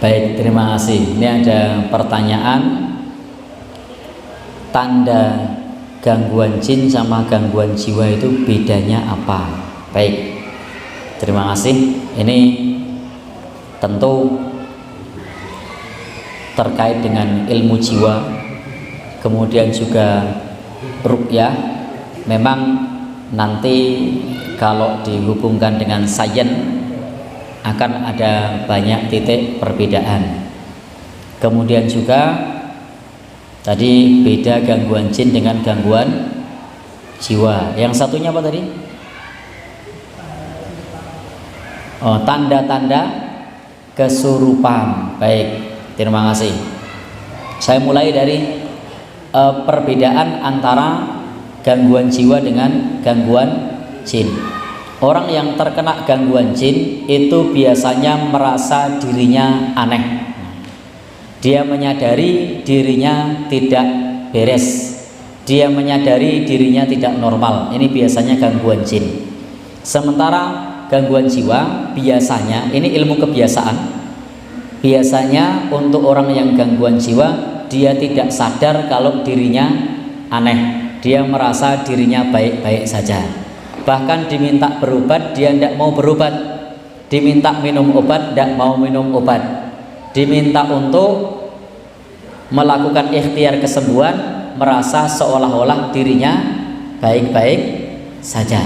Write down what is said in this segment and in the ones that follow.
Baik, terima kasih. Ini ada pertanyaan, tanda gangguan jin sama gangguan jiwa itu bedanya apa? Baik, terima kasih. Ini tentu terkait dengan ilmu jiwa, kemudian juga ruqyah. Memang nanti kalau dihubungkan dengan sains akan ada banyak titik perbedaan. Kemudian juga tadi beda gangguan jin dengan gangguan jiwa. Yang satunya apa tadi? Oh, tanda-tanda kesurupan. Baik, terima kasih. Saya mulai dari perbedaan antara gangguan jiwa dengan gangguan jin. Orang yang terkena gangguan jin itu biasanya merasa dirinya aneh. Dia menyadari dirinya tidak beres. Dia menyadari dirinya tidak normal. Ini biasanya gangguan jin. Sementara gangguan jiwa biasanya, ini ilmu kebiasaan. Biasanya untuk orang yang gangguan jiwa, dia tidak sadar kalau dirinya aneh. Dia merasa dirinya baik-baik saja. Bahkan diminta berobat, dia tidak mau berobat. Diminta minum obat, tidak mau minum obat. Diminta untuk melakukan ikhtiar kesembuhan, merasa seolah-olah dirinya baik-baik saja.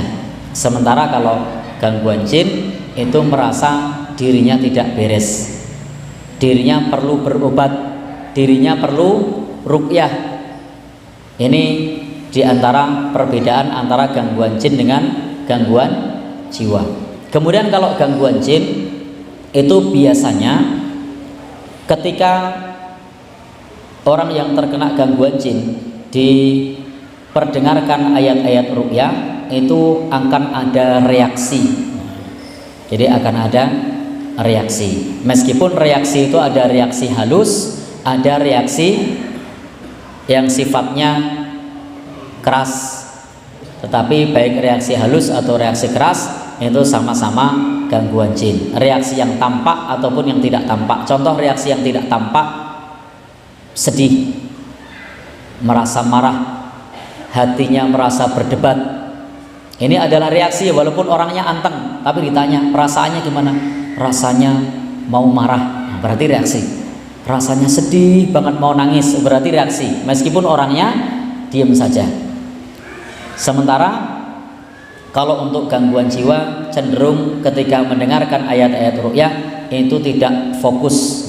Sementara kalau gangguan jin itu merasa dirinya tidak beres, dirinya perlu berobat, dirinya perlu ruqyah. Ini diantara perbedaan antara gangguan jin dengan gangguan jiwa. Kemudian kalau gangguan jin itu biasanya ketika orang yang terkena gangguan jin diperdengarkan ayat-ayat ruqyah, itu akan ada reaksi. Jadi akan ada reaksi. Meskipun reaksi itu ada reaksi halus, ada reaksi yang sifatnya keras, tetapi baik reaksi halus atau reaksi keras itu sama-sama gangguan jin. Reaksi yang tampak ataupun yang tidak tampak. Contoh reaksi yang tidak tampak: sedih, merasa marah, hatinya merasa berdebat. Ini adalah reaksi walaupun orangnya anteng, tapi ditanya perasaannya gimana? Rasanya mau marah, berarti reaksi. Rasanya sedih banget mau nangis, berarti reaksi. Meskipun orangnya diam saja. Sementara kalau untuk gangguan jiwa cenderung ketika mendengarkan ayat-ayat ruqyah itu tidak fokus.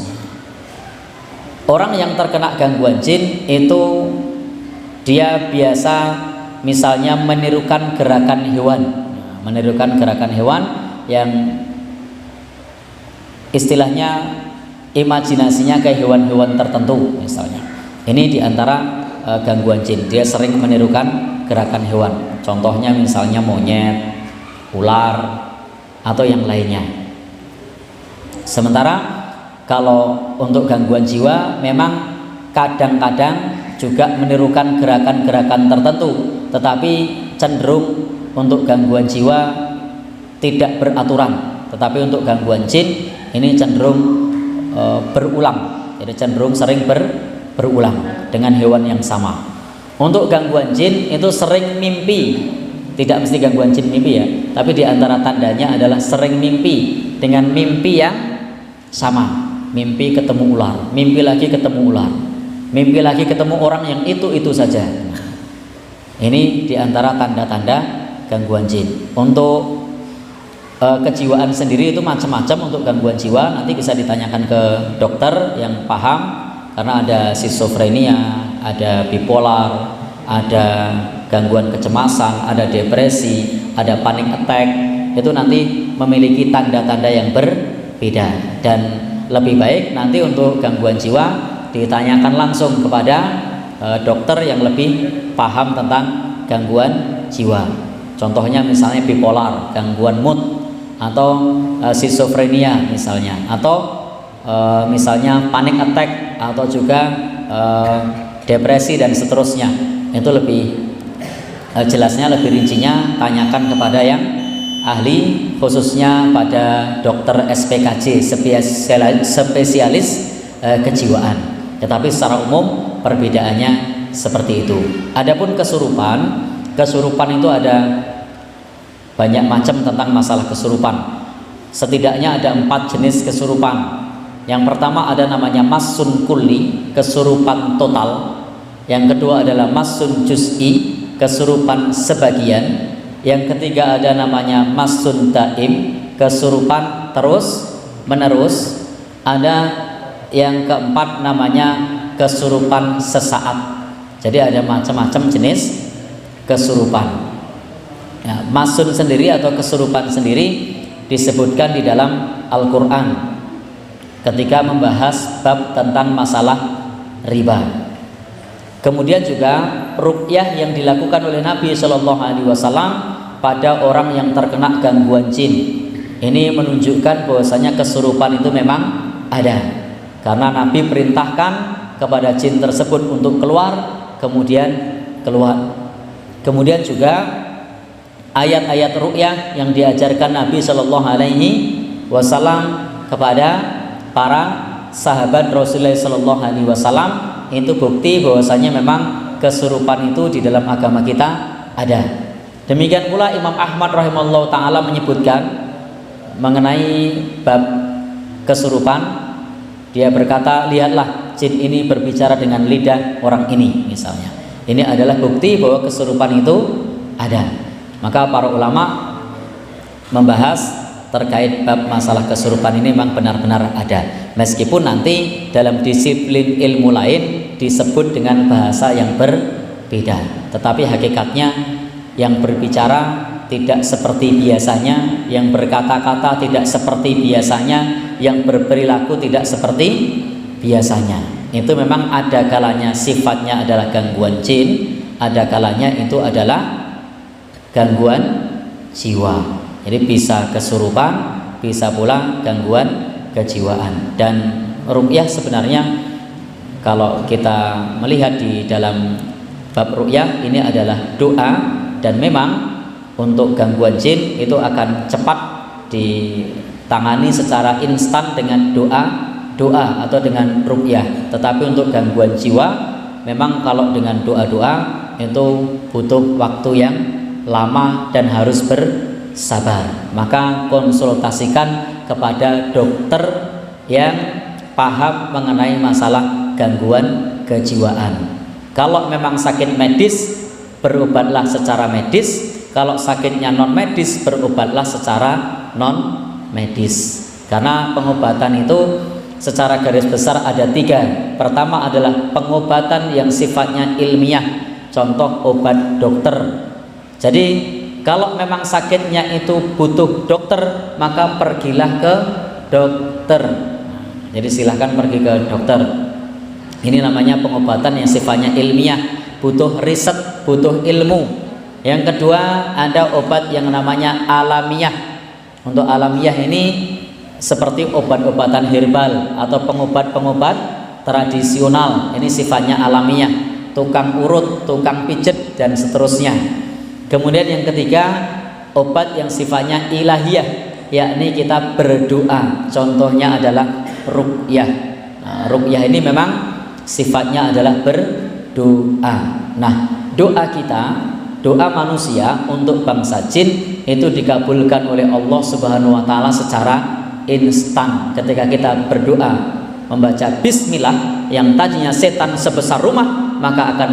Orang yang terkena gangguan jin itu dia biasa misalnya menirukan gerakan hewan, menirukan gerakan hewan yang istilahnya imajinasinya kayak hewan-hewan tertentu misalnya. Ini diantara gangguan jin. Dia sering menirukan gerakan hewan. Contohnya misalnya monyet, ular, atau yang lainnya. Sementara kalau untuk gangguan jiwa memang kadang-kadang juga menirukan gerakan-gerakan tertentu, tetapi cenderung untuk gangguan jiwa tidak beraturan. Tetapi untuk gangguan jin ini cenderung berulang. Jadi cenderung sering berulang dengan hewan yang sama. Untuk gangguan jin itu sering mimpi. Tidak mesti gangguan jin mimpi ya, tapi diantara tandanya adalah sering mimpi dengan mimpi yang sama. Mimpi ketemu ular, mimpi lagi ketemu ular, mimpi lagi ketemu orang yang itu saja. Ini diantara tanda-tanda gangguan jin. Untuk kejiwaan sendiri itu macam-macam. Untuk gangguan jiwa nanti bisa ditanyakan ke dokter yang paham, karena ada skizofrenia, ada bipolar, ada gangguan kecemasan, ada depresi, ada panic attack. Itu nanti memiliki tanda-tanda yang berbeda. Dan lebih baik nanti untuk gangguan jiwa ditanyakan langsung kepada dokter yang lebih paham tentang gangguan jiwa. Contohnya misalnya bipolar, gangguan mood, atau skizofrenia misalnya, atau misalnya panic attack, atau juga depresi dan seterusnya. Itu lebih jelasnya, lebih rincinya tanyakan kepada yang ahli khususnya pada dokter SPKJ, spesialis kejiwaan. Tetapi secara umum perbedaannya seperti itu. Adapun kesurupan itu ada banyak macam tentang masalah kesurupan. Setidaknya ada 4 jenis kesurupan. Yang pertama ada namanya masun kulli, kesurupan total. Yang kedua adalah masun juz'i, kesurupan sebagian. Yang ketiga ada namanya masun daim, kesurupan terus menerus. Ada yang keempat namanya kesurupan sesaat. Jadi ada macam-macam jenis kesurupan. Ya, masun sendiri atau kesurupan sendiri disebutkan di dalam Al-Quran ketika membahas bab tentang masalah riba. Kemudian juga ruqyah yang dilakukan oleh Nabi Shallallahu Alaihi Wasallam pada orang yang terkena gangguan jin. Ini menunjukkan bahwasanya kesurupan itu memang ada, karena Nabi perintahkan kepada jin tersebut untuk keluar, kemudian keluar. Kemudian juga ayat-ayat ruqyah yang diajarkan Nabi Shallallahu Alaihi Wasallam kepada para sahabat Rasulullah Shallallahu Alaihi Wasallam itu bukti bahwasanya memang kesurupan itu di dalam agama kita ada. Demikian pula Imam Ahmad rahimahullah taala menyebutkan mengenai bab kesurupan. Dia berkata, lihatlah jin ini berbicara dengan lidah orang ini misalnya. Ini adalah bukti bahwa kesurupan itu ada. Maka para ulama membahas terkait bab masalah kesurupan ini memang benar-benar ada, meskipun nanti dalam disiplin ilmu lain disebut dengan bahasa yang berbeda, tetapi hakikatnya yang berbicara tidak seperti biasanya, yang berkata-kata tidak seperti biasanya, yang berperilaku tidak seperti biasanya. Itu memang ada kalanya sifatnya adalah gangguan jin, ada kalanya itu adalah gangguan jiwa. Jadi bisa kesurupan, bisa pula gangguan kejiwaan. Dan ruqyah sebenarnya kalau kita melihat di dalam bab ruqyah ini adalah doa, dan memang untuk gangguan jin itu akan cepat ditangani secara instan dengan doa atau dengan ruqyah. Tetapi untuk gangguan jiwa memang kalau dengan doa-doa itu butuh waktu yang lama dan harus bersabar. Maka konsultasikan kepada dokter yang paham mengenai masalah gangguan kejiwaan. Kalau memang sakit medis, berobatlah secara medis. Kalau sakitnya non medis, berobatlah secara non medis. Karena pengobatan itu secara garis besar ada 3. Pertama adalah pengobatan yang sifatnya ilmiah, contoh obat dokter. Jadi kalau memang sakitnya itu butuh dokter, maka pergilah ke dokter. Jadi silahkan pergi ke dokter. Ini namanya pengobatan yang sifatnya ilmiah, butuh riset, butuh ilmu. Yang kedua ada obat yang namanya alamiah. Untuk alamiah ini seperti obat-obatan herbal atau pengobat-pengobat tradisional. Ini sifatnya alamiah, tukang urut, tukang pijet, dan seterusnya. Kemudian yang ketiga obat yang sifatnya ilahiyah, yakni kita berdoa. Contohnya adalah ruqyah. Nah, ruqyah ini memang sifatnya adalah berdoa. Nah, doa kita, doa manusia untuk bangsa jin itu dikabulkan oleh Allah Subhanahu wa taala secara instan. Ketika kita berdoa membaca bismillah yang tadinya setan sebesar rumah, maka akan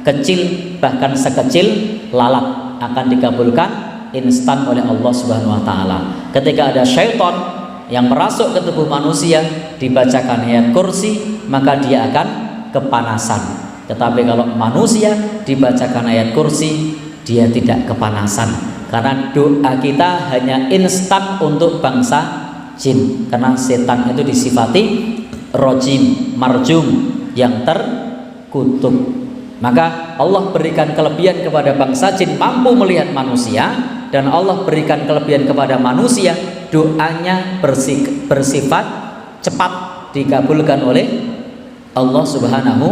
kecil, bahkan sekecil lalat, akan dikabulkan instan oleh Allah Subhanahu wa taala. Ketika ada syaitan yang merasuk ke tubuh manusia, dibacakan ayat kursi, maka dia akan kepanasan. Tetapi kalau manusia dibacakan ayat kursi, dia tidak kepanasan, karena doa kita hanya instan untuk bangsa jin. Karena setan itu disifati rojim, marjum, yang terkutuk. Maka Allah berikan kelebihan kepada bangsa jin mampu melihat manusia, dan Allah berikan kelebihan kepada manusia doanya bersifat cepat dikabulkan oleh Allah Subhanahu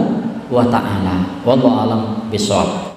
wa ta'ala. Wallahu a'lam bishawab.